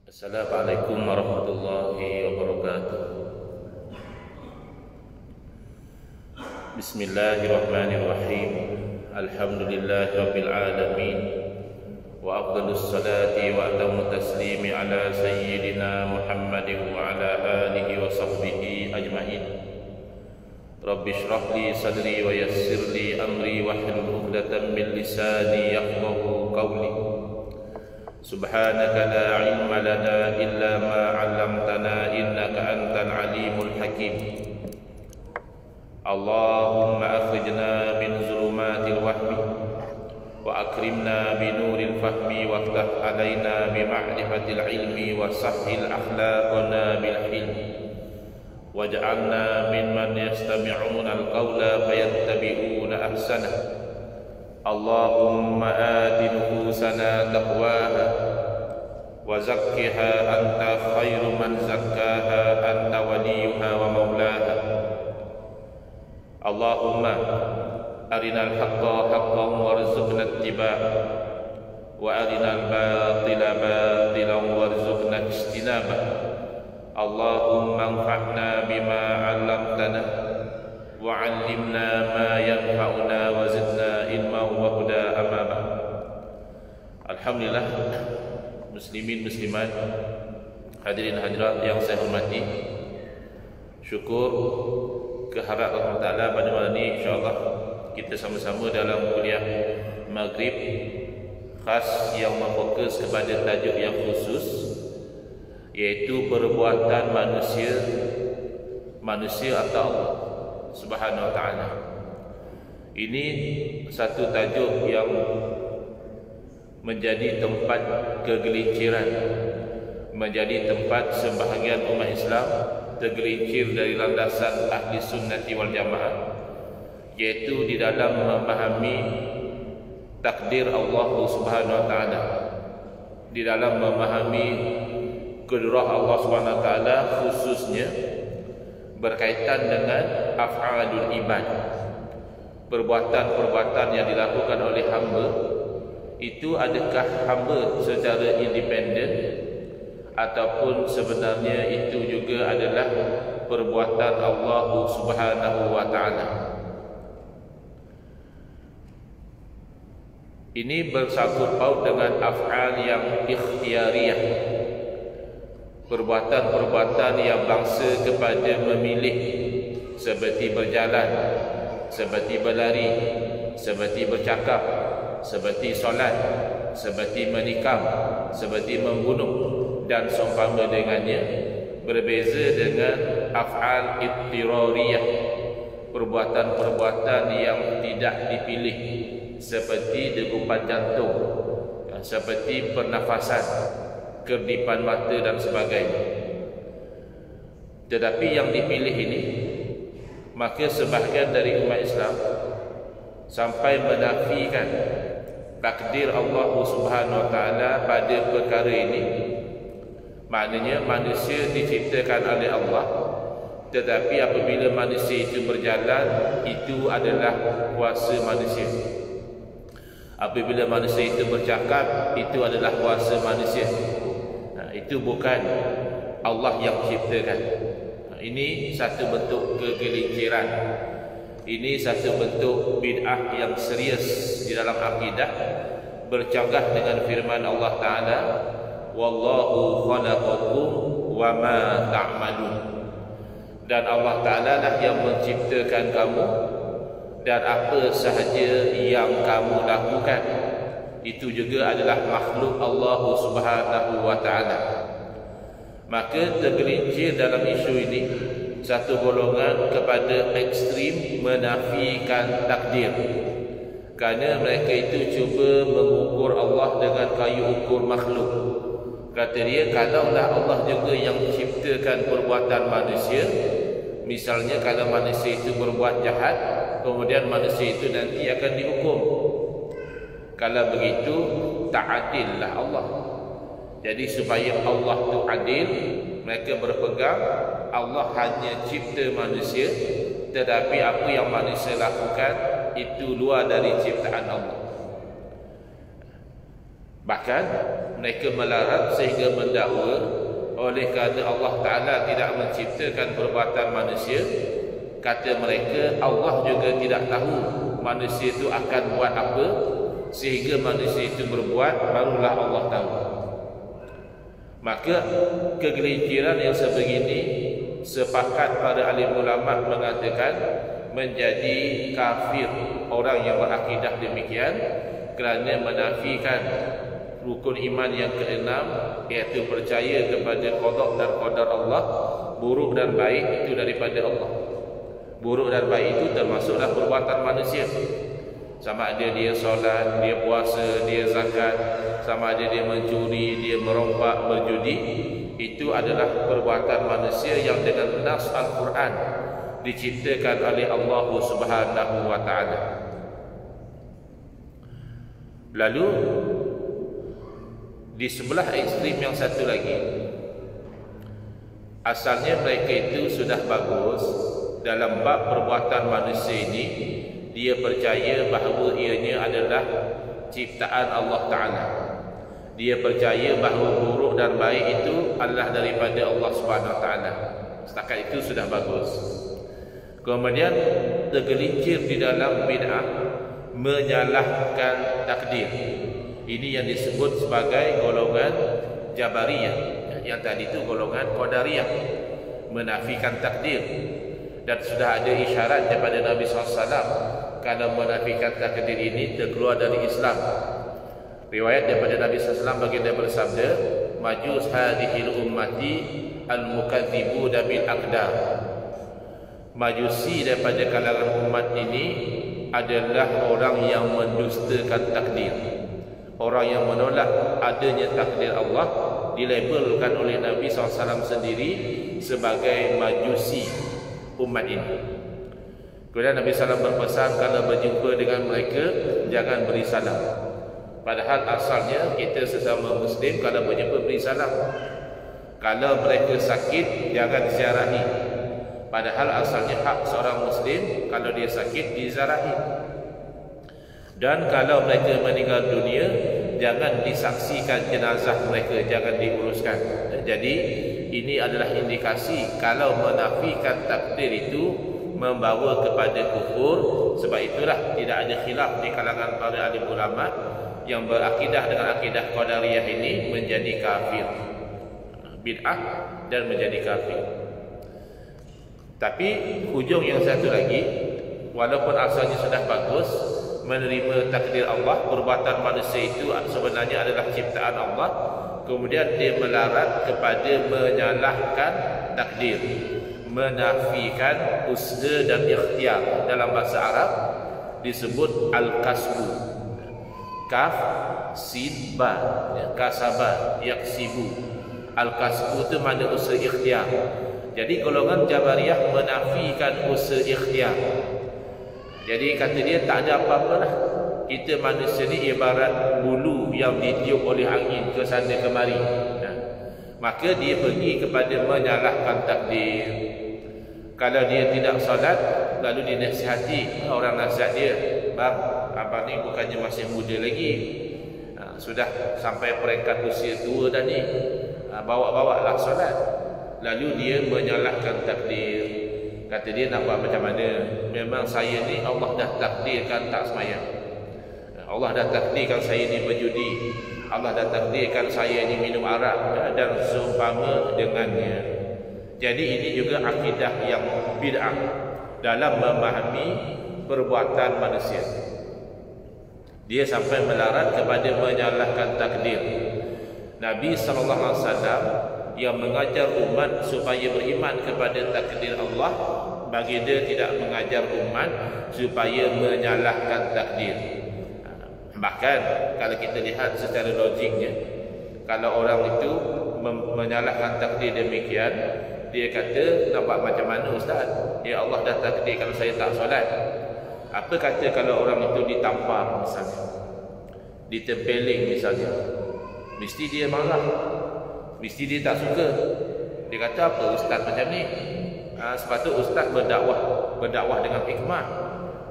Assalamualaikum warahmatullahi wabarakatuh. Bismillahirrahmanirrahim. Alhamdulillahi rabbil alamin. Wa afdalus salati wa atamu taslimi ala sayyidina Muhammadin wa ala alihi wa sahbihi ajma'in. Rabbi shrah li sadri wa yassir li amri wahlul 'uqdatam min lisani yafqahu qawli. Subhanaka la ilma lana illa ma 'allamtana innaka antal alimul hakim. Allahumma akhrijna min zulumatil wahmi wa akrimna bi nuril fahmi waftah alaina bi ma'rifatil ilmi wa sahhil akhlaqana bil hilmi waj'alna mimman yastami'una al-qawla fayattabi'una ahsanah. Allahumma ati nufusana taqwaha wa zakkiha anta khairu man zakkaha anta waliyuha wa maulaha. Allahumma arinal haqqa haqqan warzuqna ittiba'ah wa arinal batila batilan warzuqna ijtinabah. Allahumma anfa'na bima 'allamtana wa 'allimna ma yanfa'una wa zidna ilman wa huda amma ba'd. Alhamdulillah, muslimin muslimat, hadirin hadirat yang saya hormati, syukur kehadrat Allah Ta'ala pada malam ini insyaAllah kita sama-sama dalam kuliah maghrib khas yang memfokus kepada tajuk yang khusus, iaitu perbuatan manusia atau Allah Subhanahu wa ta'ala. Ini satu tajuk yang menjadi tempat kegelinciran, menjadi tempat sebahagian umat Islam tergelincir dari landasan ahli sunnati wal jamaah, iaitu di dalam memahami takdir Allah Subhanahu wa ta'ala, di dalam memahami kudrah Allah Subhanahu wa ta'ala, khususnya berkaitan dengan af'alul ibad, perbuatan-perbuatan yang dilakukan oleh hamba itu, adakah hamba secara independen ataupun sebenarnya itu juga adalah perbuatan Allah Subhanahu wa ta'ala. Ini bersangkut paut dengan af'al yang ikhtiyariyah, perbuatan-perbuatan yang bangsa kepada memilih, seperti berjalan, seperti berlari, seperti bercakap, seperti solat, seperti menikam, seperti membunuh dan seumpama dengannya. Berbeza dengan af'al ittirariyah, perbuatan-perbuatan yang tidak dipilih, seperti degupan jantung, seperti pernafasan, kerdipan mata dan sebagainya. Tetapi yang dipilih ini, maka sebahagian dari umat Islam sampai menafikan takdir Allah Subhanahu wa ta'ala pada perkara ini. Maknanya manusia diciptakan oleh Allah, tetapi apabila manusia itu berjalan, itu adalah kuasa manusia. Apabila manusia itu bercakap, itu adalah kuasa manusia. Itu bukan Allah yang ciptakan. Ini satu bentuk kegelinciran, ini satu bentuk bid'ah yang serius di dalam akidah, bercanggah dengan firman Allah Ta'ala, wallahu khalaqakum wa ma ta'malun. Dan Allah Ta'ala lah yang menciptakan kamu, dan apa sahaja yang kamu lakukan itu juga adalah makhluk Allah Subhanahu wa ta'ala. Maka tergelincir dalam isu ini satu golongan kepada ekstrim menafikan takdir, kerana mereka itu cuba mengukur Allah dengan kayu ukur makhluk. Kata dia, kalaulah Allah juga yang ciptakan perbuatan manusia, misalnya kalau manusia itu berbuat jahat, kemudian manusia itu nanti akan dihukum, kalau begitu tak adillah Allah. Jadi supaya Allah itu adil, mereka berpegang Allah hanya cipta manusia, tetapi apa yang manusia lakukan itu luar dari ciptaan Allah. Bahkan mereka melarat sehingga mendakwa oleh kerana Allah Ta'ala tidak menciptakan perbuatan manusia. Kata mereka, Allah juga tidak tahu manusia itu akan buat apa, sehingga manusia itu berbuat, barulah Allah tahu. Maka kegelinciran yang sebegini, sepakat para alim ulama mengatakan menjadi kafir orang yang berakidah demikian, kerana menafikan rukun iman yang keenam, iaitu percaya kepada qada dan qadar Allah. Buruk dan baik itu daripada Allah. Buruk dan baik itu termasuklah perbuatan manusia. Sama ada dia solat, dia puasa, dia zakat, sama ada dia mencuri, dia merompak, berjudi, itu adalah perbuatan manusia yang dengan nas Al-Quran diciptakan oleh Allah Subhanahu wa Ta'ala. Lalu di sebelah ekstrim yang satu lagi, asalnya mereka itu sudah bagus dalam bab perbuatan manusia ini. Dia percaya bahawa ianya adalah ciptaan Allah Ta'ala. Dia percaya bahawa buruk dan baik itu adalah daripada Allah Subhanahu Wa Ta'ala. Setakat itu sudah bagus. Kemudian tergelincir di dalam bid'ah, menyalahkan takdir. Ini yang disebut sebagai golongan Jabariyah. Yang tadi itu golongan Qadariyah, menafikan takdir. Dan sudah ada isyarat daripada Nabi SAW kalau menafikan takdir ini terkeluar dari Islam. Riwayat daripada Nabi SAW baginda bersabda, majus hadhil ummati al-mukadzibuna bil aqdar. Majusi daripada kalangan umat ini adalah orang yang mendustakan takdir. Orang yang menolak adanya takdir Allah dilabelkan oleh Nabi SAW sendiri sebagai majusi umat ini. Kemudian Nabi SAW berpesan kalau berjumpa dengan mereka jangan beri salam. Padahal asalnya kita sesama Muslim kalau berjumpa beri salam. Kalau mereka sakit jangan ziarahi. Padahal asalnya hak seorang Muslim kalau dia sakit diziarahi. Dan kalau mereka meninggal dunia jangan disaksikan jenazah mereka, jangan diuruskan. Jadi ini adalah indikasi kalau menafikan takdir itu membawa kepada kufur. Sebab itulah tidak ada khilaf di kalangan para alim ulama yang berakidah dengan akidah Qadariyah ini menjadi kafir, bid'ah dan menjadi kafir. Tapi hujung yang satu lagi, walaupun asalnya sudah bagus menerima takdir Allah, perbuatan manusia itu sebenarnya adalah ciptaan Allah, kemudian dia melarat kepada menyalahkan takdir, menafikan usaha dan ikhtiar. Dalam bahasa Arab disebut al-kasbu, kaf sin ba, kasaba yaksibu. Al-kasbu itu makna usaha ikhtiar. Jadi golongan Jabariyah menafikan usaha ikhtiar. Jadi kata dia tak ada apa-apa lah. Kita manusia ni ibarat bulu yang ditiup oleh angin ke sana kemari. Maka dia pergi kepada menyalahkan takdir. Kalau dia tidak solat, lalu dinasihati, orang nasihat dia, bang, abang ni bukannya masih muda lagi, sudah sampai peringkat usia tua dah ni, bawa-bawalah solat. Lalu dia menyalahkan takdir. Kata dia nak buat macam mana? Memang saya ni Allah dah takdirkan tak semayang. Allah dah takdirkan saya ni berjudi. Allah dah takdirkan saya ni minum arak dan seumpama dengannya. Jadi ini juga akidah yang bid'ah dalam memahami perbuatan manusia. Dia sampai melarat kepada menyalahkan takdir. Nabi SAW yang mengajar umat supaya beriman kepada takdir Allah, baginda tidak mengajar umat supaya menyalahkan takdir. Bahkan kalau kita lihat secara logiknya, kalau orang itu menyalahkan takdir demikian, dia kata nak buat macam mana ustaz? Ya Allah dah takdirkan saya tak solat. Apa kata kalau orang itu ditampar misalnya, ditempeling misalnya, mesti dia marah, mesti dia tak suka. Dia kata apa ustaz macam ni? Sepatutnya ustaz berdakwah dengan hikmah.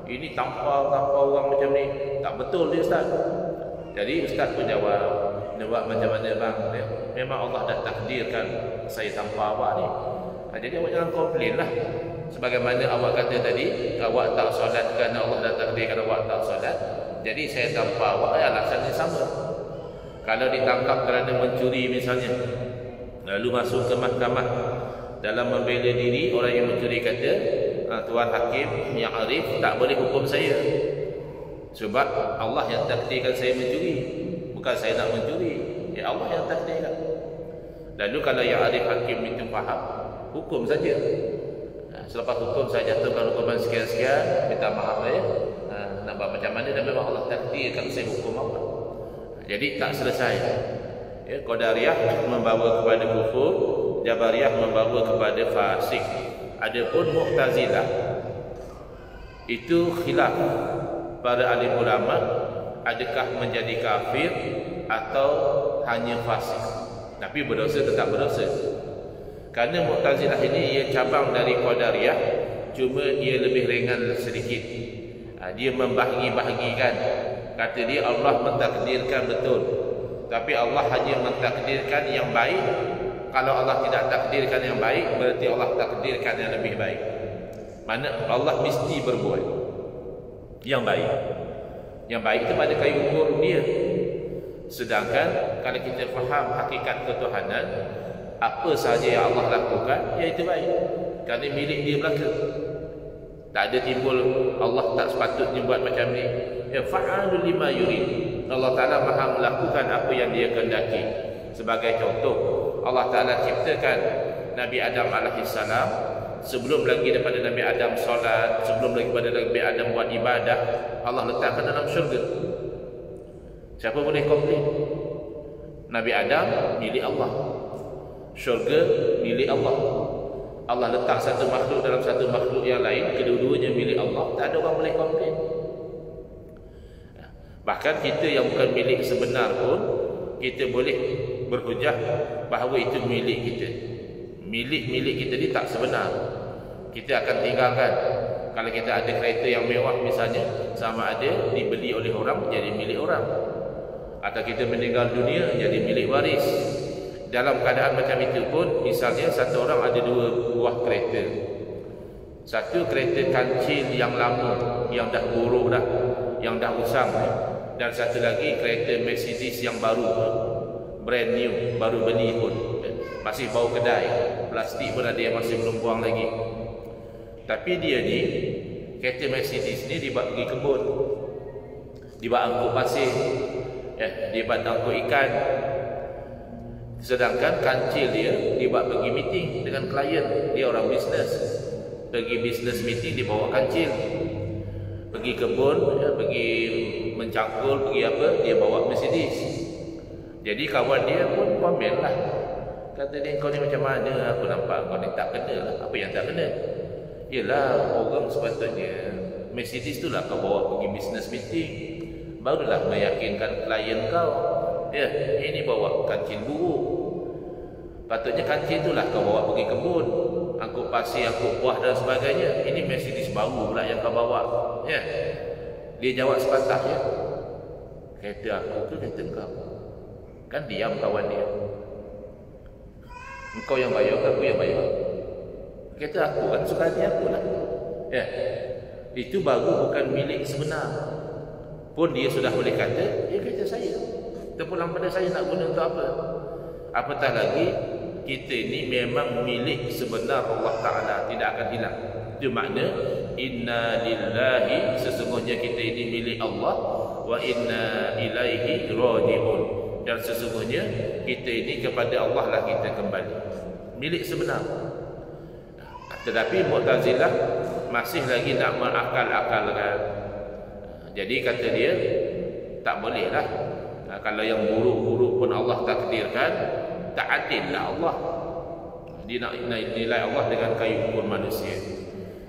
Ini tampar orang macam ni, tak betul dia ustaz. Jadi ustaz pun jawab, Dia buat macam mana bang? Memang Allah dah takdirkan saya tanpa awak ni. Jadi awak jangan komplain lah. Sebagaimana awak kata tadi, awak tak solat kerana Allah dah takdirkan awak tak solat. Jadi saya tanpa awak alasannya sama. Kalau ditangkap kerana mencuri misalnya, lalu masuk ke mahkamah dalam membela diri, orang yang mencuri kata, Tuan Hakim yang arif tak boleh hukum saya, sebab Allah yang takdirkan saya mencuri, bukan saya nak mencuri. Ya Allah yang takdirkan. Lalu kalau yang arif hakim itu faham, hukum saja. Selepas hukum saya jatuhkan hukuman sekian-sekian, minta maaf ya. Nak buat macam mana, dan memang Allah takdirkan saya hukum apa. Jadi tak selesai. Ya, Qadariyah membawa kepada kufur, Jabariyah membawa kepada fasik. Adapun Mu'tazilah itu khilaf para alim ulama, adakah menjadi kafir atau hanya fasik, tapi berdosa tetap berdosa. Kerana Mu'tazilah ini ia cabang dari Qadariyah, cuma ia lebih ringan sedikit. Dia membahagi-bahagikan. Kata dia Allah mentakdirkan betul, tapi Allah hanya mentakdirkan yang baik. Kalau Allah tidak takdirkan yang baik, berarti Allah takdirkan yang lebih baik. Mana Allah mesti berbuat yang baik. Yang baik itu pada kayu ukur dia. Sedangkan kalau kita faham hakikat ketuhanan, apa sahaja yang Allah lakukan, iaitu baik. Kerana milik dia belaka. Tak ada timbul Allah tak sepatutnya buat macam ni. Ya fa'alul lima yurid. Allah Ta'ala maha melakukan apa yang dia kehendaki. Sebagai contoh, Allah Ta'ala ciptakan Nabi Adam AS sebelum lagi daripada Nabi Adam solat, sebelum lagi daripada Nabi Adam buat ibadah, Allah letakkan dalam syurga. Siapa boleh komplain? Nabi Adam milik Allah, syurga milik Allah. Allah letak satu makhluk dalam satu makhluk yang lain, kedua-duanya milik Allah, tak ada orang boleh komplain. Bahkan kita yang bukan milik sebenar pun, kita boleh berhujah bahawa itu milik kita. Milik kita ni tak sebenar. Kita akan tinggalkan. Kalau kita ada kereta yang mewah misalnya, sama ada dibeli oleh orang menjadi milik orang, atau kita meninggal dunia jadi milik waris. Dalam keadaan macam itu pun, misalnya satu orang ada 2 buah kereta. Satu kereta kancil yang lama, yang dah buruk dah, yang dah usang, dan satu lagi kereta Mercedes yang baru, brand new, baru beli pun, masih bau kedai, plastik pun ada yang masih belum buang lagi. Tapi dia ni, kereta Mercedes ni dibuat pergi kebun, dibuat angkut pasir, dibuat angkut ikan. Sedangkan kancil dia dibuat pergi meeting dengan klien. Dia orang bisnes, pergi bisnes meeting dia bawa kancil. Pergi kebun, pergi mencangkul, pergi apa, dia bawa Mercedes. Jadi kawan dia pun pamer lah. Kata dia, kau ni macam mana? Aku nampak kau ni tak kena lah. Apa yang tak kena? Yelah, orang sepatutnya Mercedes tu lah kau bawa pergi business meeting, barulah meyakinkan klien kau. Ya, ini bawa kancil buruk. Patutnya kancil tu lah kau bawa pergi kebun, angkut pasir, angkut buah dan sebagainya. Ini Mercedes baru pula yang kau bawa. Ya. Dia jawab sepatah ya. Kereta aku tu kereta kau. Kan diam kawan dia. Engkau yang bayar ke aku yang bayar? Kereta aku kan, suka hati aku lah. Ya. Itu baru bukan milik sebenar. Pun dia sudah boleh kata, kereta saya. Terpulang pada saya nak guna untuk apa? Apatah lagi kita ini memang milik sebenar Allah Ta'ala, tidak akan hilang. Itu makna inna lillahi, sesungguhnya kita ini milik Allah, wa inna ilaihi raji'un, dan sesungguhnya kita ini kepada Allah lah kita kembali. Milik sebenar. Tetapi Mu'tazilah masih lagi nak mengakal-akalkan. Jadi kata dia, tak boleh lah. Kalau yang buruk-buruk pun Allah takdirkan, tak adil lah Allah. Dia nak nilai Allah dengan kayu ukur manusia.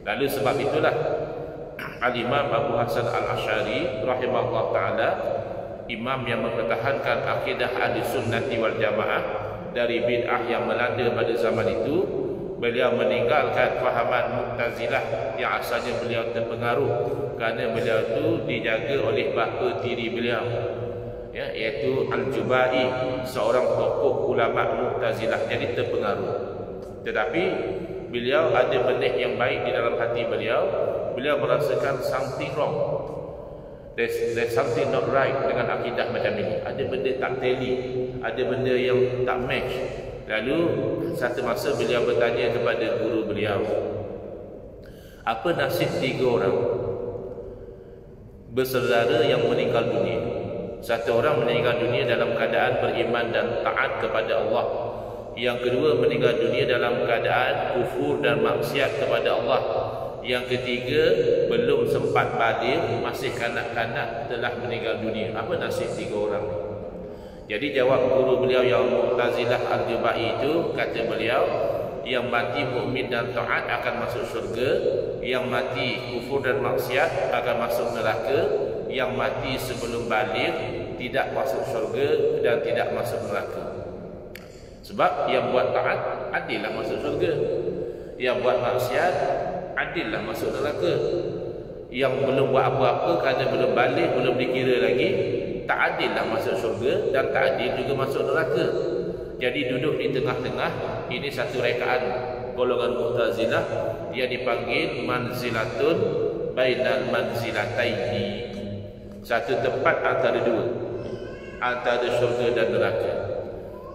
Lalu sebab itulah Al-Imam Abu Hasan Al-Asy'ari rahimahullah ta'ala, imam yang mempertahankan akidah ahli sunnati wal jamaah dari bid'ah yang melanda pada zaman itu. Beliau meninggalkan fahaman Mu'tazilah yang asalnya beliau terpengaruh, kerana beliau itu dijaga oleh bapa tiri beliau. ya, iaitu Al-Jubai, seorang tokoh ulama Mu'tazilah, jadi terpengaruh. Tetapi beliau ada benih yang baik di dalam hati beliau. Beliau merasakan something wrong, there's something not right dengan akidah macam ini. Ada benda tak tally, ada benda yang tak match. Lalu satu masa beliau bertanya kepada guru beliau, apa nasib 3 orang bersaudara yang meninggal dunia? Satu orang meninggal dunia dalam keadaan beriman dan taat kepada Allah. Yang kedua meninggal dunia dalam keadaan kufur dan maksiat kepada Allah. Yang ketiga belum sempat balik, masih kanak-kanak telah meninggal dunia. Apa nasib 3 orang ni? Jadi jawab guru beliau yang Mu'tazilah Al-Jubai itu, kata beliau, yang mati mukmin dan taat akan masuk syurga, yang mati kufur dan maksiat akan masuk neraka, yang mati sebelum balik tidak masuk syurga dan tidak masuk neraka. Sebab yang buat taat adillah masuk syurga, yang buat maksiat adillah masuk neraka. Yang belum buat apa-apa kerana belum balik, belum dikira lagi, tak adillah masuk syurga dan tak adil juga masuk neraka. Jadi duduk di tengah-tengah, ini satu rekaan golongan Mu'tazilah, dia dipanggil manzilatun bainal manzilataini, satu tempat antara dua, antara syurga dan neraka.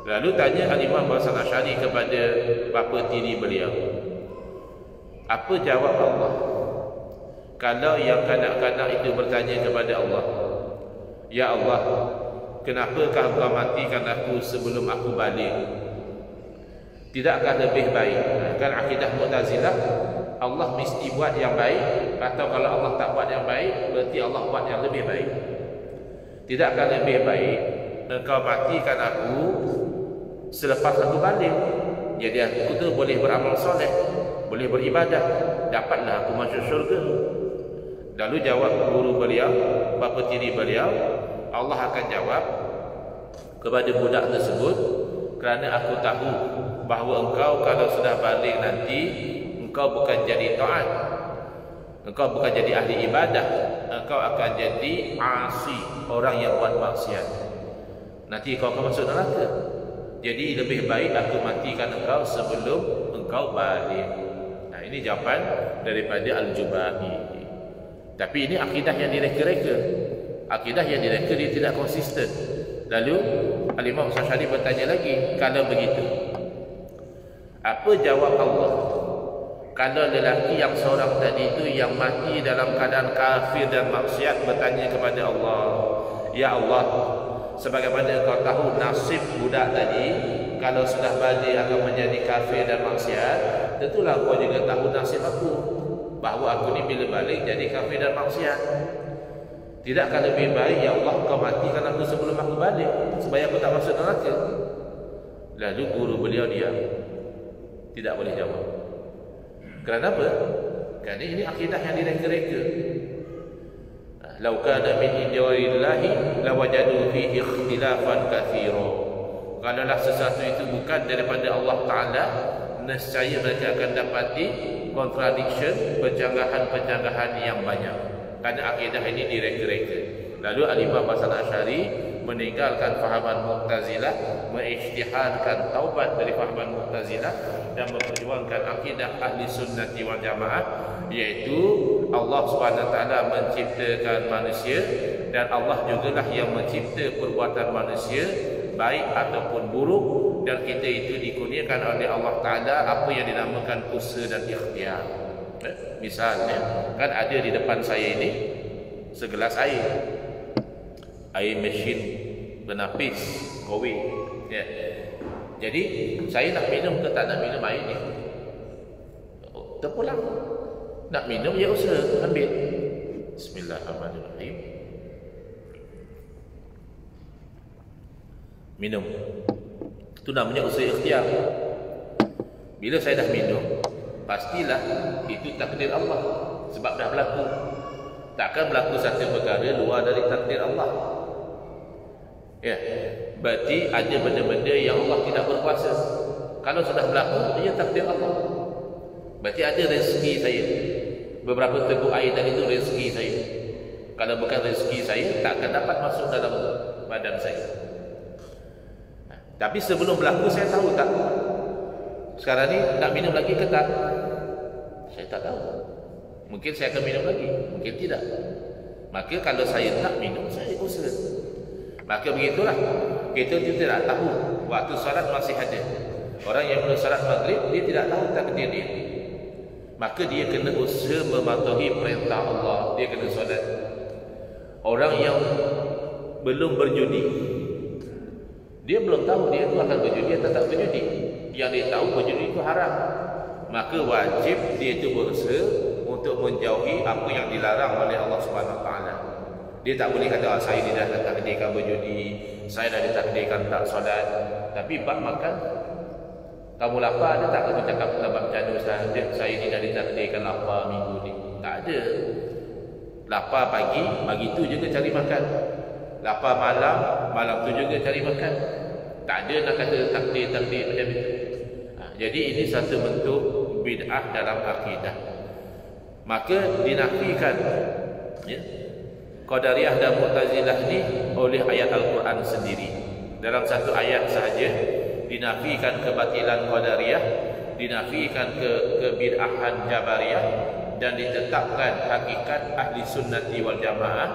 Lalu tanya Al-Imam Hasan Asy'ari kepada bapa tiri beliau, apa jawab Allah kalau yang kanak-kanak itu bertanya kepada Allah, ya Allah, kenapakah engkau matikan aku sebelum aku balik? Tidakkah lebih baik? Kan akidah Mu'tazilah, Allah mesti buat yang baik, atau kalau Allah tak buat yang baik, berarti Allah buat yang lebih baik. Tidakkah lebih baik engkau matikan aku selepas aku balik? Jadi aku tu boleh beramal soleh, boleh beribadah, dapatlah aku masuk syurga. Lalu jawab guru beliau, bapa tiri beliau, Allah akan jawab kepada budak tersebut, kerana aku tahu bahawa engkau kalau sudah balik nanti, engkau bukan jadi taat, engkau bukan jadi ahli ibadah, engkau akan jadi asi, orang yang buat maksiat. Nanti engkau akan masuk neraka. Jadi lebih baik aku matikan engkau sebelum engkau balik. Nah, ini jawapan daripada Al-Jubai. Tapi ini akidah yang direka-reka. Akidah yang direka dia tidak konsisten. Lalu Al-Imam Asy'ari bertanya lagi, kalau begitu, apa jawab Allah kalau lelaki yang seorang tadi itu yang mati dalam keadaan kafir dan maksiat bertanya kepada Allah, ya Allah, sebagaimana kau tahu nasib budak tadi, kalau sudah balik akan menjadi kafir dan maksiat, tentulah kau juga tahu nasib aku, bahawa aku ni bila balik jadi kafir dan maksiat. Tidakkah lebih baik, ya Allah, kau matikan aku sebelum aku balik, supaya aku tak masuk neraka? Lalu guru beliau diam, tidak boleh jawab. Kerana apa? Kerana ini akidah yang direka-reka. Lau kana min indillahi lawajadu fihi ikhtilafan katsira. Kalaulah sesuatu itu bukan daripada Allah Ta'ala, nescaya mereka akan dapati contradiction, penjanggahan-penjanggahan yang banyak. Kerana akidah ini direka-reka. Lalu Al-Imam Hasan Asy'ari meninggalkan fahaman Mu'tazilah, mengisytiharkan taubat dari fahaman Mu'tazilah dan memperjuangkan akidah Ahli Sunnati wal Jamaah, iaitu Allah SWT menciptakan manusia dan Allah jugalah yang mencipta perbuatan manusia, baik ataupun buruk, dan kita itu dikurniakan oleh Allah Ta'ala apa yang dinamakan usaha dan ikhtiar. Misalnya, kan ada di depan saya ini segelas air mesin bernapis, kowe, ya. Jadi saya nak minum ke tak nak minum air ni, terpulang. Nak minum ya usaha, ambil. Bismillahirrahmanirrahim. Minum. Itu namanya usaha ikhtiar. Bila saya dah minum, pastilah itu takdir Allah, sebab dah berlaku. Takkan berlaku satu perkara luar dari takdir Allah. Ya, berarti ada benda-benda yang Allah tidak berkuasa. Kalau sudah berlaku, ia takdir Allah. Berarti ada rezeki saya. Beberapa teguk air tadi itu rezeki saya. Kalau bukan rezeki saya, tak akan dapat masuk dalam badan saya. Tapi sebelum berlaku saya tahu tak? Sekarang ni nak minum lagi ke tak? Saya tak tahu. Mungkin saya akan minum lagi, mungkin tidak. Maka kalau saya nak minum, saya usaha. Maka begitulah. Kita tidak tahu waktu salat masih ada. Orang yang belum salat maghrib, dia tidak tahu takdir dia. Maka dia kena usaha mematuhi perintah Allah. Dia kena solat. Orang yang belum berjudi, dia belum tahu dia itu akan berjudi atau tak berjudi. Yang dia tahu berjudi itu haram. Maka wajib dia itu berusaha untuk menjauhi apa yang dilarang oleh Allah Subhanahu Wa Taala. Dia tak boleh kata, saya ni dah ditakdirkan berjudi, saya dah ditakdirkan tak solat. Tapi bab makan, kamu lapar ada tak kamu cakap bab macam mana Ustaz? Saya ni dah ditakdirkan lapar minggu ni. Tak ada. Lapar pagi tu juga cari makan. Lapar malam tu juga cari makan. Tak ada nak kata takdir macam itu. Jadi ini satu bentuk bid'ah dalam akidah. Maka dinafikan ya, Qadariyah dan Mu'tazilah ni oleh ayat Al-Quran sendiri. Dalam satu ayat sahaja dinafikan kebatilan Qadariyah, dinafikan kebid'ahan Jabariyah, dan ditetapkan hakikat ahli sunnati wal jamaah,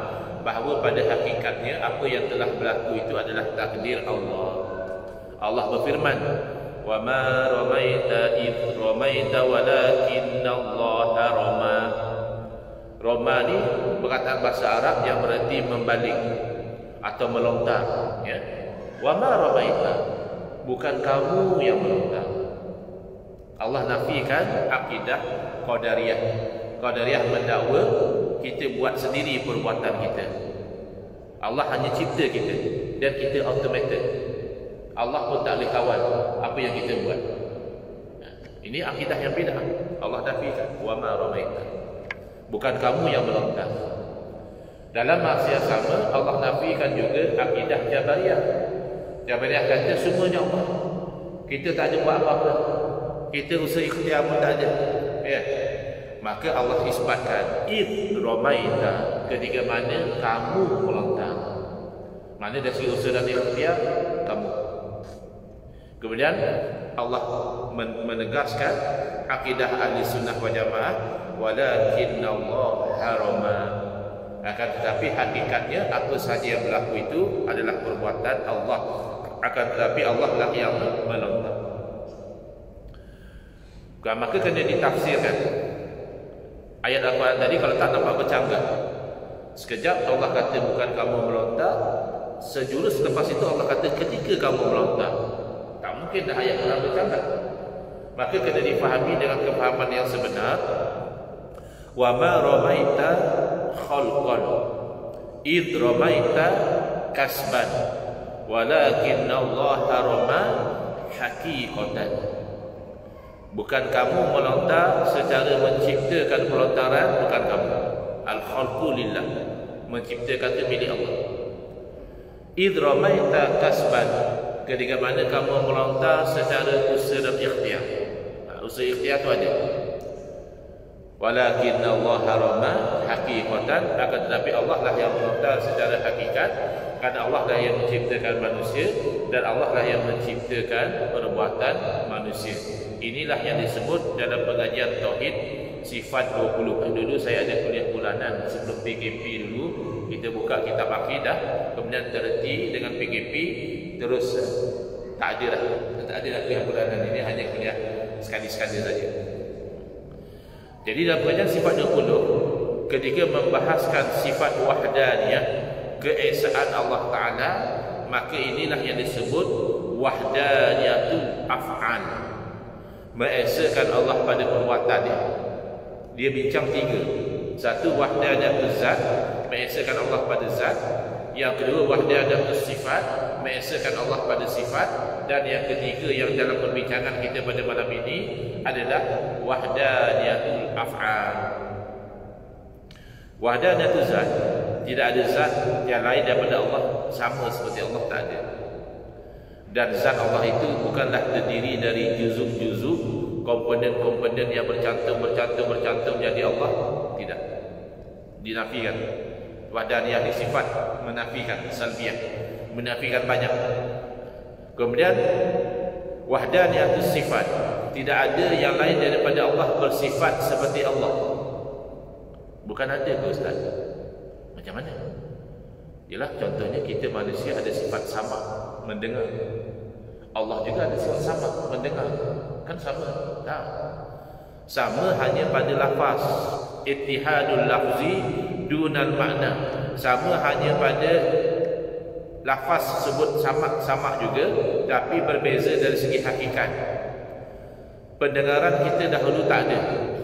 bahawa pada hakikatnya apa yang telah berlaku itu adalah takdir Allah. Allah berfirman, wa ma ramaita id ramaita walakinna Allah rama. Rama ni perkataan bahasa Arab yang berarti membalik atau melontar ya. Wa ma ramaita, bukan kamu yang melontar. Allah nafikan akidah Qadariyah. Qadariyah mendakwa kita buat sendiri perbuatan kita. Allah hanya cipta kita dan kita automated. Allah pun tak boleh kawal apa yang kita buat. Ini akidah yang bid'ah. Allah nafikan wa ma ramaita, bukan kamu yang melontar. Dalam masa yang sama Allah nafikan juga akidah Jabariyah. Jabariyah kata semuanya Allah, kita tak ada buat apa-apa, kita usaha ikhtiar pun tak ada ya. Maka Allah isbatkan id ramaita, ketika mana kamu melontar. Mana dari segi usaha dan ikhtiar kamu. Kemudian Allah menegaskan akidah ahli sunnah wal jamaah, walakinna Allah harama. Akan tetapi hakikatnya apa sahaja yang berlaku itu adalah perbuatan Allah. Akan tetapi Allah lah yang melontar. Maka kena ditafsirkan ayat Al-Quran tadi. Kalau tak nampak bercanggah, sekejap Allah kata bukan kamu melontar, sejurus lepas itu Allah kata ketika kamu melontar. Tak mungkin dah ayat Quran bercanggah. Maka kena difahami dengan kefahaman yang sebenar. Wa ma ramaita khalqan id ramaita kasban walakinna Allah rama haqiqatan. Bukan kamu melontar secara menciptakan pelontaran, bukan kamu. Al-khalqu lillah, menciptakan itu milik Allah. Id ramaita kasban, ketika mana kamu melontar secara usaha dan ikhtiar. Usaha ikhtiar itu ada. Walakinna Allah harama haqiqatan, akan tetapi Allah lah yang melontar secara hakikat, kerana Allah lah yang menciptakan manusia dan Allah lah yang menciptakan perbuatan manusia. Inilah yang disebut dalam pengajian tauhid sifat 20. Dulu saya ada kuliah bulanan sebelum PKP dulu, kita buka kitab akidah, kemudian terhenti dengan PKP, terus tak ada kuliah bulanan. Ini hanya kuliah sekali-sekali saja. Jadi dalam pengajian sifat 20, ketika membahaskan sifat wahdaniyah, keesaan Allah Ta'ala, maka inilah yang disebut wahdaniyatul af'al, mengesakan Allah pada perbuatan dia. Dia bincang 3. Satu, wahdaniyatul zat, mengesakan Allah pada zat. Yang kedua, wahdaniyatul sifat, mengesakan Allah pada sifat. Dan yang ketiga yang dalam perbincangan kita pada malam ini adalah wahdaniyatul af'al. Wahdaniyatul zat, tidak ada zat yang lain daripada Allah sama seperti Allah, tak ada. Dan zat Allah itu bukanlah terdiri dari juzuk-juzuk, komponen-komponen yang bercantum jadi Allah. Tidak. Dinafikan. Wahdaniyah sifat menafikan salbiyah. menafikan banyak. Kemudian wahdaniyatus sifat, tidak ada yang lain daripada Allah bersifat seperti Allah. Bukan ada ke Ustaz? Macam mana? Yalah, contohnya kita manusia ada sifat sama, mendengar. Allah juga ada sifat sama, mendengar. Kan sama? Tak. Sama hanya pada lafaz. Ittihadul lafzi dunal makna. Sama hanya pada lafaz sebut sama juga, tapi berbeza dari segi hakikat. Pendengaran kita dahulu tak ada,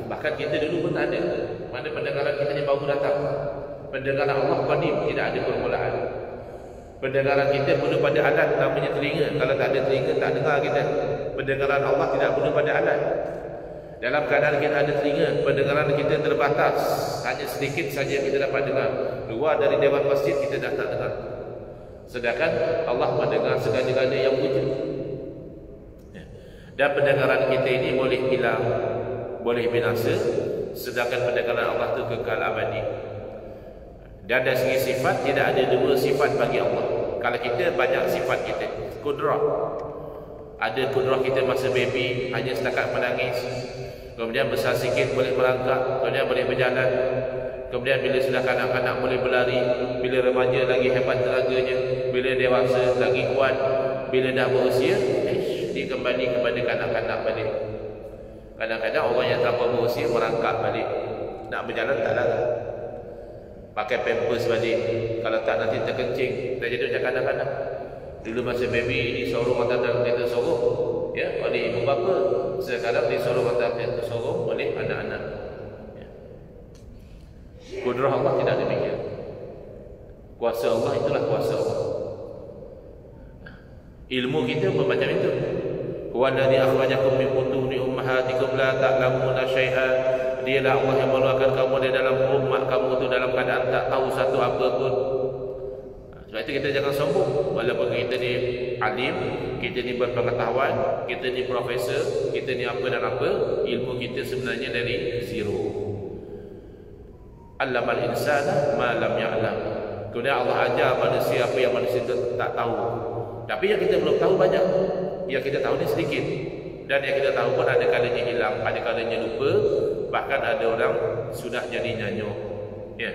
bahkan kita dulu pun tak ada. Mana pendengaran kita ni baru datang. Pendengaran Allah qadim, tidak ada permulaan. Pendengaran kita perlu pada alat namanya telinga. Kalau tak ada telinga, tak dengar kita. Pendengaran Allah tidak perlu pada alat. Dalam keadaan kita ada telinga, pendengaran kita terbatas, hanya sedikit saja kita dapat dengar. Luar dari dewan masjid kita dah tak dengar. Sedangkan Allah mendengar segala-galanya yang wujud. Dan pendengaran kita ini boleh hilang, boleh binasa, sedangkan pendengaran Allah itu kekal abadi. Dan dari segi sifat, tidak ada dua sifat bagi Allah. Kalau kita banyak sifat kita, kudrah. Ada kudrah kita masa baby, hanya setakat menangis. Kemudian besar sikit boleh merangkak, kemudian boleh berjalan. Kemudian bila sudah kanak-kanak boleh berlari, bila remaja lagi hebat tenaganya, bila dewasa lagi kuat, bila dah berusia, dia kembali kepada kanak-kanak balik. Kadang-kadang orang yang tanpa berusia merangkak balik, nak berjalan tak lari, pakai pampers balik. Kalau tak nanti terkencing, dah jadi macam kanak-kanak. Dulu masa baby ini sorong atau dalam kereta sorong, ya, oleh ibu bapa. Sekarang disorong atau kereta sorong oleh anak-anak. Kudrah Allah tidak demikian. Kuasa Allah itulah kuasa Allah. Ilmu kita pun macam itu. Huwallazi akhrajakum min butuni ummahatikum la ta'lamuna syai'an. Dialah Allah yang mengeluarkan kamu dari dalam rumah kamu itu dalam keadaan tak tahu satu apa pun. Sebab itu kita jangan sombong. Walaupun kita ni alim, kita ni berpengetahuan, kita ni profesor, kita ni apa dan apa, ilmu kita sebenarnya dari zero. Allamal insana ma lam ya'lam. Kemudian Allah ajar manusia apa yang manusia tak tahu. Tapi yang kita belum tahu banyak. Yang kita tahu ni sedikit. Dan yang kita tahu pun ada kalanya hilang, ada kalanya lupa. Bahkan ada orang sudah jadi nyanyuk. Ya.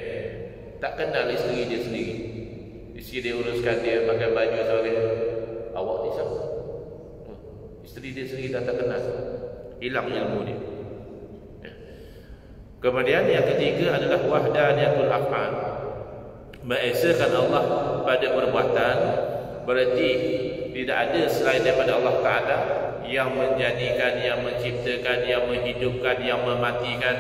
Tak kenal isteri dia sendiri. Isteri dia uruskan dia pakai baju sebagainya. Awak ni siapa? Isteri dia sendiri dah tak kenal. Hilang ilmu dia. Kemudian yang ketiga adalah wahdaniyatul af'al. Mengesakan Allah pada perbuatan, berarti tidak ada selain daripada Allah Ta'ala yang menjadikan, yang menciptakan, yang menghidupkan, yang mematikan,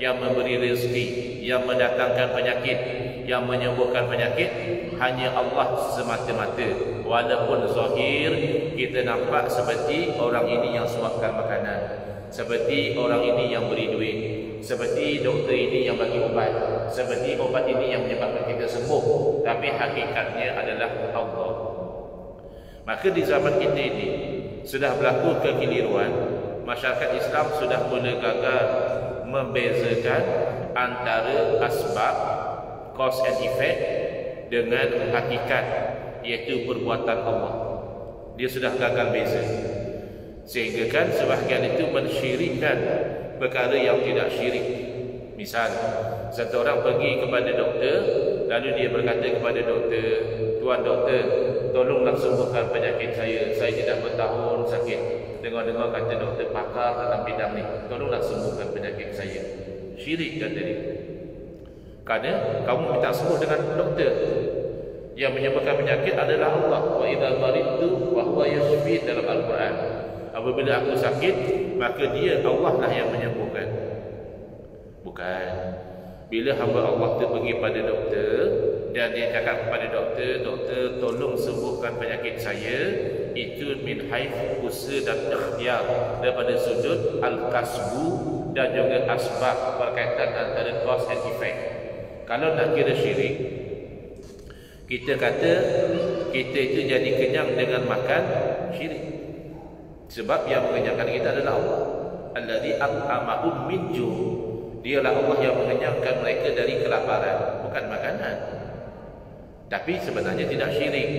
yang memberi rezeki, yang mendatangkan penyakit, yang menyembuhkan penyakit. Hanya Allah semata-mata. Walaupun zahir kita nampak seperti orang ini yang suapkan makanan, seperti orang ini yang beri duit, seperti doktor ini yang bagi obat, seperti obat ini yang menyebabkan kita sembuh, tapi hakikatnya adalah Allah. Maka di zaman kita ini sudah berlaku kekeliruan. Masyarakat Islam sudah mula gagal membezakan antara asbab, cause and effect, dengan hakikat, iaitu perbuatan Allah. Dia sudah gagal beza. Sehingga kan sebahagian itu mensyirikkan perkara yang tidak syirik. Misal, satu orang pergi kepada doktor, lalu dia berkata kepada doktor, "Tuan doktor, tolonglah sembuhkan penyakit saya. Saya tidak bertahun sakit." Dengar-dengar kata doktor pakar dalam bidang ni, "Tolonglah sembuhkan penyakit saya." Syirik kata dia. Kerana kamu minta sembuh dengan doktor. Yang menyembuhkan penyakit adalah Allah. Wa idza maridtu wa huwa yashfi dalam Al-Quran. Apabila aku sakit, maka dia Allah lah yang menyembuhkan. Bukan. Bila hamba Allah tu pergi pada doktor dan dia cakap kepada doktor, "Doktor, tolong sembuhkan penyakit saya," itu min haif usaha dan ikhtiyar, daripada sudut al-kasbu dan juga asbab, berkaitan antara cause and effect. Kalau nak kira syirik, kita kata kita itu jadi kenyang dengan makan syirik. Sebab yang mengenyangkan kita adalah Allah. Allazi at'amahum min ju'. Dialah Allah yang mengenyangkan mereka dari kelaparan, bukan makanan. Tapi sebenarnya tidak syirik.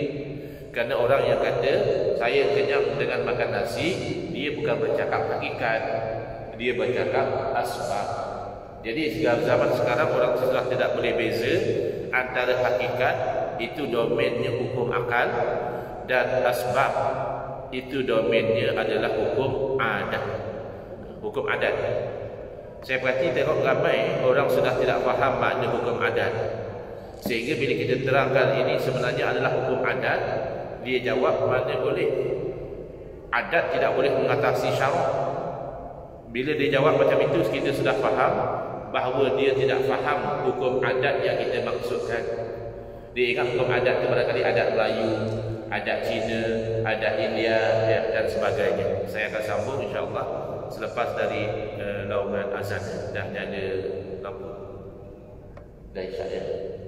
Kerana orang yang kata saya kenyang dengan makan nasi, dia bukan bercakap hakikat, dia bercakap asbab. Jadi zaman sekarang orang sudah tidak boleh beza antara hakikat itu domainnya hukum akal dan asbab itu domainnya adalah hukum adat. Hukum adat. Saya perhati tengok ramai orang sudah tidak faham makna hukum adat. Sehingga bila kita terangkan ini sebenarnya adalah hukum adat, dia jawab mana boleh. Adat tidak boleh mengatasi syarak. Bila dia jawab macam itu, kita sudah faham bahawa dia tidak faham hukum adat yang kita maksudkan. Dia ingat hukum adat itu barangkali adat Melayu, adat Cina, adat India dan sebagainya. Saya akan sambung insya-Allah selepas dari laungan azan. Dah nyala lampu. Dah isyak.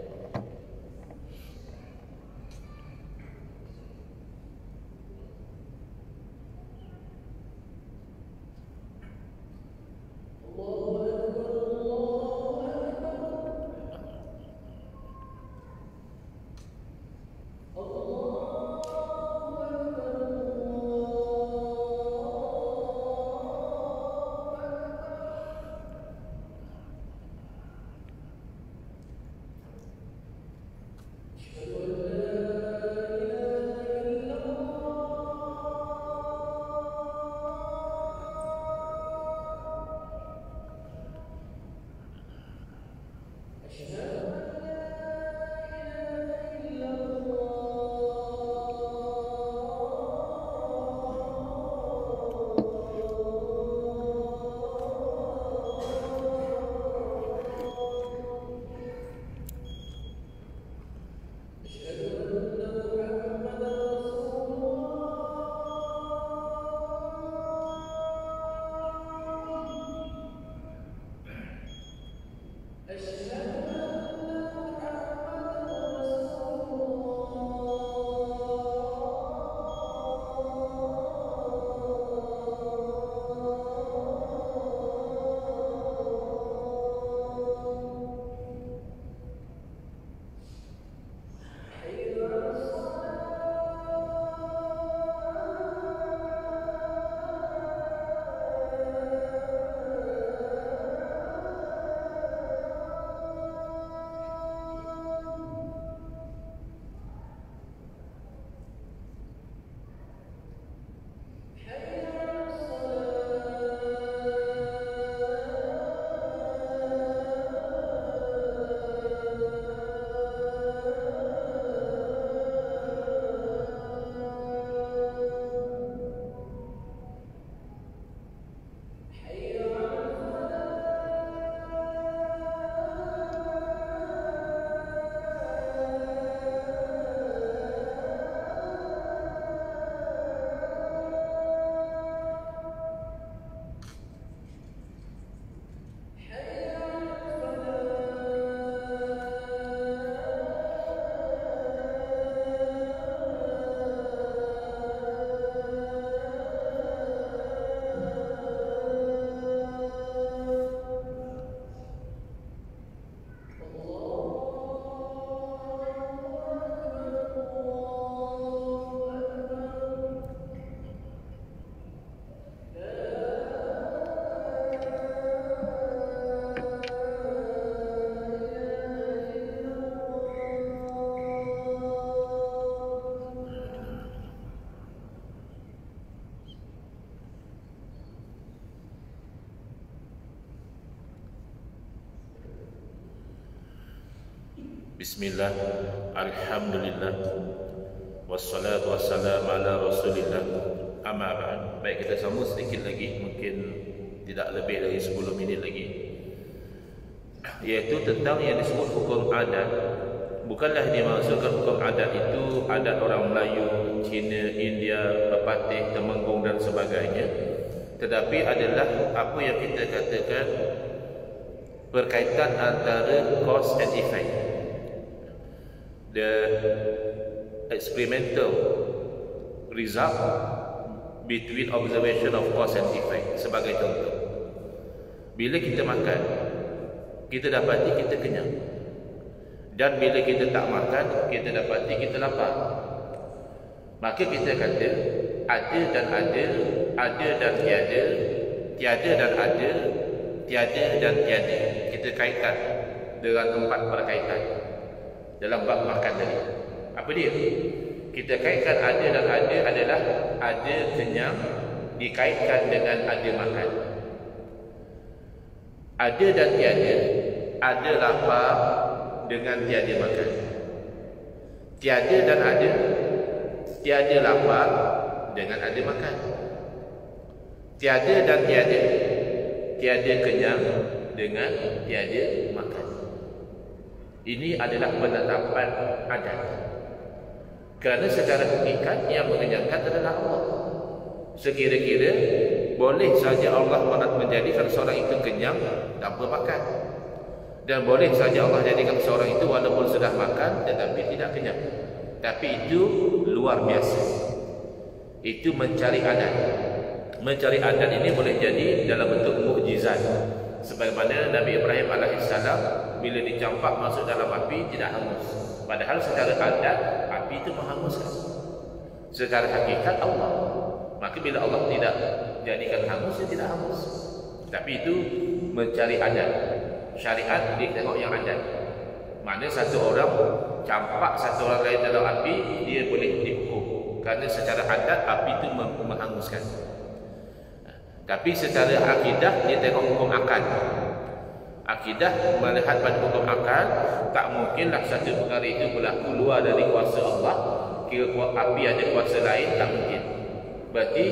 Bismillah, alhamdulillah, wassalatu wassalamu ala rasulillah, amma ba'd. Baik, kita sambung sedikit lagi, mungkin tidak lebih dari 10 minit lagi, iaitu tentang yang disebut hukum adat. Bukanlah dimaksudkan hukum adat itu adat orang Melayu, Cina, India, Pepatih, Temenggung dan sebagainya, tetapi adalah apa yang kita katakan berkaitan antara cause and effect, the experimental result between observation of cause and effect. Sebagai contoh, bila kita makan, kita dapati kita kenyang, dan bila kita tak makan, kita dapati kita lapar. Maka kita kata ada dan ada, ada dan tiada, tiada dan ada, tiada dan tiada. Kita kaitkan dengan 4 perkaitan dalam bab makan tadi. Apa dia? Kita kaitkan ada dan ada adalah ada kenyang dikaitkan dengan ada makan. Ada dan tiada, ada lapar dengan tiada makan. Tiada dan ada, tiada lapar dengan ada makan. Tiada dan tiada, tiada kenyang dengan tiada makan. Ini adalah penetapan adat. Kerana secara hakikat yang mengenyangkan adalah Allah. Sekira-kira boleh saja Allah menjadikan seorang itu kenyang tanpa makan, dan boleh saja Allah jadikan seorang itu walaupun sudah makan tetapi tidak kenyang. Tapi itu luar biasa. Itu mencari adat. Mencari adat ini boleh jadi dalam bentuk mukjizat. Sebagaimana Nabi Ibrahim alaihissalam bila dicampak masuk dalam api tidak hangus. Padahal secara adat api itu menghanguskan. Secara hakikat Allah. Maka bila Allah tidak jadikan hangus, dia tidak hangus. Tapi itu mencari adat. Syariat dia tengok yang adat. Mana satu orang campak satu orang lain dalam api, dia boleh dihukum. Kerana secara adat api itu menghanguskan. Tapi secara akidah dia tengok hukum akal. Akidah melihat pada hukum akal, tak mungkinlah satu perkara itu berlaku luar dari kuasa Allah. Kira api ada kuasa lain, tak mungkin. Berarti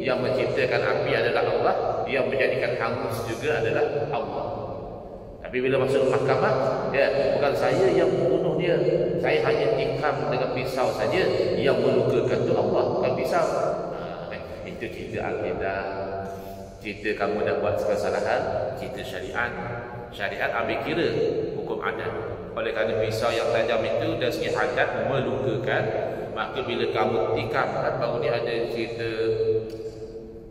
yang menciptakan api adalah Allah, yang menjadikan hangus juga adalah Allah. Tapi bila masuk mahkamah, ya, bukan saya yang membunuh dia, saya hanya tikam dengan pisau saja, yang melukakan itu Allah, bukan pisau. Itu cerita akidah. Cerita kamu dah buat kesalahan, cerita syariat. Syariat ambil kira hukum adat. Oleh kerana pisau yang tajam itu dari segi adat melukakan, maka bila kamu tikam, kan baru ni ada cerita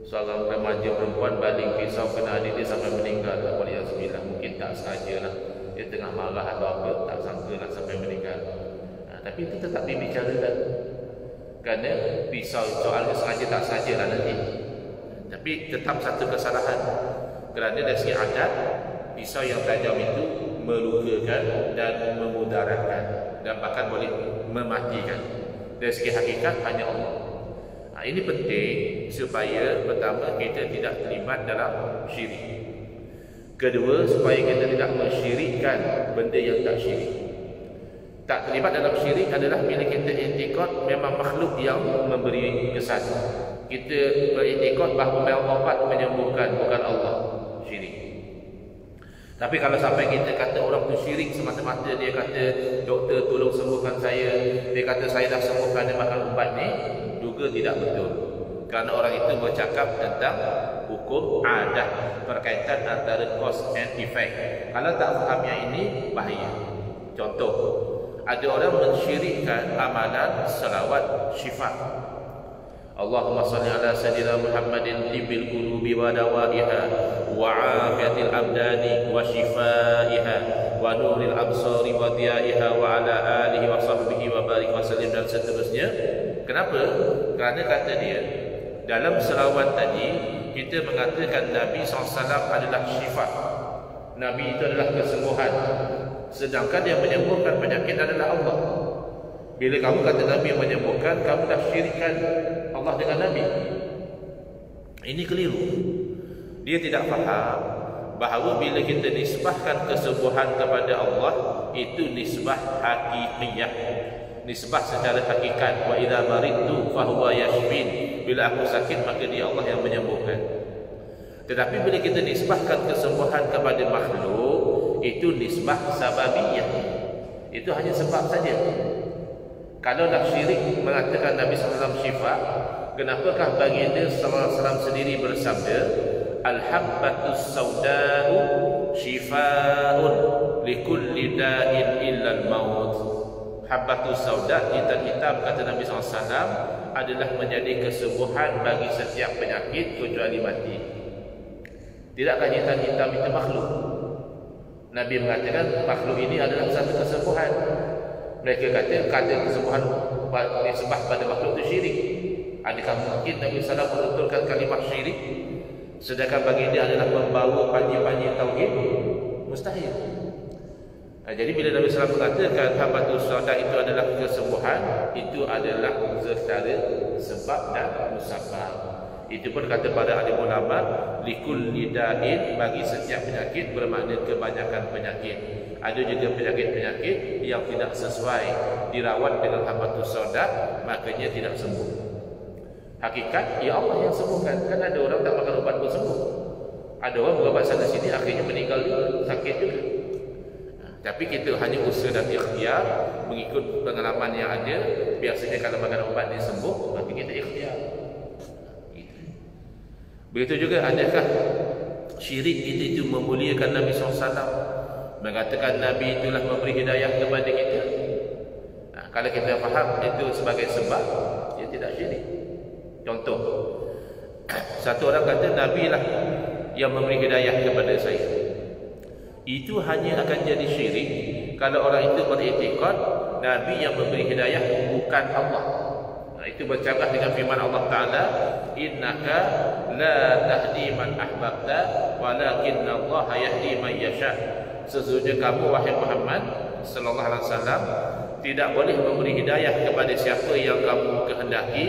seorang remaja perempuan baling pisau kena adik dia sampai meninggal. Waliyahzubillah, mungkin tak sengaja lah, dia tengah marah atau apa, tak sangka lah sampai meninggal. Tapi itu tetap dibicarakan, kerana pisau soalnya sengaja tak sengaja lah nanti. Tapi tetap satu kesalahan, kerana dari segi adat pisau yang tajam itu melukakan dan memudaratkan, dan bahkan boleh mematikan. Dari segi hakikat hanya Allah. Ini penting supaya pertama kita tidak terlibat dalam syirik. Kedua, supaya kita tidak mensyirikkan benda yang tak syirik. Tak terlibat dalam syirik adalah bila kita i'tikad memang makhluk yang memberi kesan. Kita beriktikad bahawa obat menyembuhkan, bukan Allah. Syirik. Tapi kalau sampai kita kata orang tu syirik semata-mata, dia kata doktor tolong sembuhkan saya, dia kata saya dah sembuhkan dia makan ubat ni, juga tidak betul. Kerana orang itu bercakap tentang hukum adat, berkaitan antara cause and effect. Kalau tak faham yang ini, bahaya. Contoh, ada orang mensyirikkan amalan selawat syifa. Allahumma salli ala sayyidina Muhammadin tibbil qulubi wa dawaiha wa afiatil abdani wa shifaiha wa nuril absari wa diyaiha wa ala alihi wa sahbihi wa barik wa sallim, dan seterusnya. Kenapa? Kerana kata dia dalam selawat tadi kita mengatakan Nabi SAW adalah syifa. Nabi itu adalah kesembuhan, sedangkan yang menyembuhkan penyakit adalah Allah. Bila kamu kata Nabi yang menyembuhkan, kamu dah syirikkan Allah dengan Nabi. Ini keliru. Dia tidak faham bahawa bila kita nisbahkan kesembuhan kepada Allah, itu nisbah hakikiyah, nisbah secara hakikat. Wa idza maridtu fa huwa yashfin. Bila aku sakit maka dia Allah yang menyembuhkan. Tetapi bila kita nisbahkan kesembuhan kepada makhluk, itu nisbah sababiyah. Itu hanya sebab saja. Kalau dah syirik mengatakan Nabi SAW syifa, kenapakah baginda SAW sendiri bersabda, Al-habbatus sauda'u syifa'un likulli da'in illal maut. Habbatus sauda', hitam-hitam, kata Nabi SAW, adalah menjadi kesembuhan bagi setiap penyakit kecuali mati. Tidakkah hitam-hitam itu makhluk? Nabi mengatakan makhluk ini adalah satu kesembuhan. Mereka kata kesembuhan disembah pada makhluk itu syirik. Adakah mungkin Nabi SAW menuturkan kalimah syirik sedangkan bagi dia adalah membawa panji-panji tauhid? Mustahil. Jadi bila Nabi SAW mengatakan habatus sauda itu adalah kesembuhan, itu adalah secara sebab dan musabab. Itu pun kata para ahli ulama, likulli da'in, bagi setiap penyakit bermakna kebanyakan penyakit. Ada juga penyakit-penyakit yang tidak sesuai dirawat dengan habatus sauda, makanya tidak sembuh. Hakikat, ya Allah yang sembuhkan. Kan ada orang tak makan ubat pun sembuh. Ada orang berobat sana sini akhirnya meninggal juga, sakit juga. Tapi kita hanya usaha dan ikhtiar mengikut pengalaman yang ada. Biasanya kalau makan ubat dia sembuh, maka kita ikhtiar. Begitu juga, adakah syirik itu memuliakan Nabi SAW, mengatakan Nabi itulah memberi hidayah kepada kita? Kalau kita faham itu sebagai sebab, dia tidak syirik. Contoh, satu orang kata Nabi lah yang memberi hidayah kepada saya. Itu hanya akan jadi syirik kalau orang itu beriktikad Nabi yang memberi hidayah bukan Allah. Itu bercanggah dengan firman Allah Ta'ala, innaka la tahdi man ahbabta walakinna Allah yahdi man yasha. Sesungguhnya kamu wahai Muhammad sallallahu alaihi wasallam tidak boleh memberi hidayah kepada siapa yang kamu kehendaki,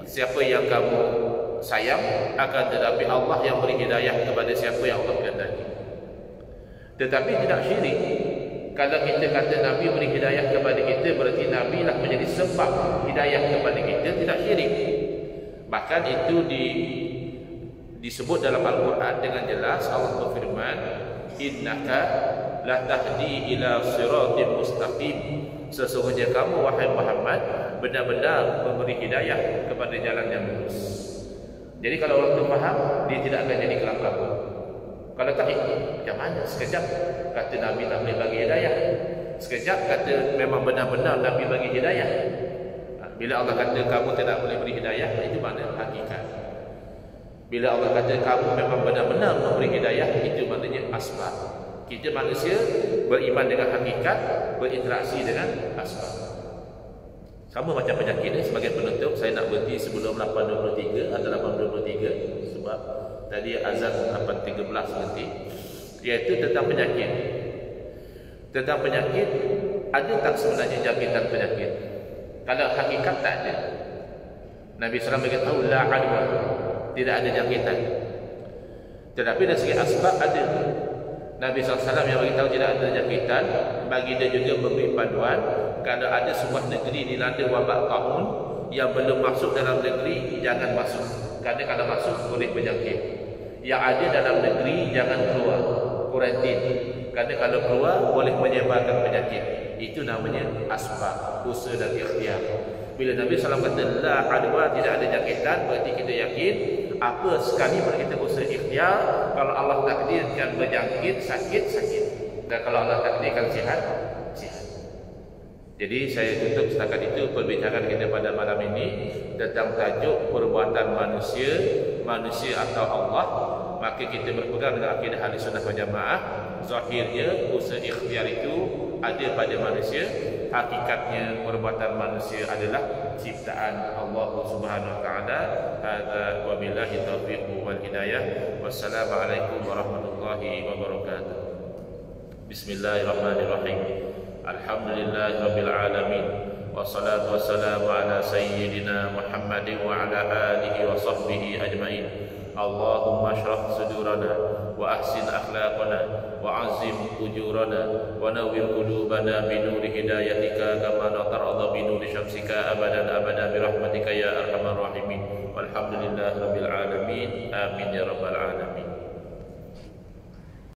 siapa yang kamu sayang, akan tetapi Allah yang beri hidayah kepada siapa yang Allah kehendaki. Tetapi tidak syirik kalau kita kata Nabi beri hidayah kepada kita, berarti Nabi lah menjadi sebab hidayah kepada kita, tidak syirik. Bahkan itu disebut dalam Al-Quran dengan jelas. Allah berfirman, innaka la tahdi ila siratim mustaqim. Sesungguhnya kamu wahai Muhammad benar-benar memberi hidayah kepada jalan yang lurus. Jadi kalau orang itu faham, dia tidak akan jadi kelam kabut. Kalau tak ikut, macam mana? Sekejap kata Nabi tak boleh bagi hidayah, sekejap kata memang benar-benar Nabi bagi hidayah. Bila Allah kata kamu tidak boleh beri hidayah, itu makna hakikat. Bila Allah kata kamu memang benar-benar memberi hidayah, itu maknanya asbab. Kita manusia beriman dengan hakikat, berinteraksi dengan asbab. Sama macam penyakit ni. Sebagai penutup, saya nak berhenti sebelum 8.23 atau 8.23 sebab tadi azan 8.13 nanti, iaitu tentang penyakit. Tentang penyakit, ada tak sebenarnya jangkitan penyakit? Kalau hakikat tak ada. Nabi SAW beritahu la adwa, tidak ada jangkitan. Tetapi dari segi asbab ada. Nabi SAW yang beritahu tidak ada jangkitan, bagi dia juga memberi panduan. Kalau ada sebuah negeri dilanda wabak taun yang belum masuk dalam negeri, jangan masuk. Kerana kalau masuk boleh berjangkit. Yang ada dalam negeri jangan keluar, kuarantin. Kerana kalau keluar boleh menyebarkan penyakit. Itu namanya asbab, usaha dan ikhtiar. Bila Nabi SAW kata la adwa, tidak ada jangkitan, berarti kita yakin apa sekali pun kita usaha ikhtiar, kalau Allah takdirkan berjangkit, sakit. Dan kalau Allah takdirkan sihat, sihat. Jadi saya tutup setakat itu perbincangan kita pada malam ini tentang tajuk perbuatan manusia atau Allah. Maka kita berpegang dengan akidah ahli sunnah wal jamaah. Zahirnya usaha ikhtiar itu ada pada manusia, hakikatnya perbuatan manusia adalah ciptaan Allah Subhanahu wa taala. Hadza wa billahi taufiq wal hidayah. Wassalamualaikum warahmatullahi wabarakatuh. Bismillahirrahmanirrahim. Alhamdulillahi rabbil alamin. Wassalatu wassalamu ala sayyidina Muhammadin wa ala alihi wa sahbihi ajma'in. Allahumma shrah sudurana wa ahsin akhlaqana wa azim ujurana wa nawwir qulubana bi nuri hidayatika kama natarada bi nuri syamsika abadan bi rahmatika ya arhamar rahimin. Walhamdulillahi rabbil alamin. Amin ya rabbal alamin.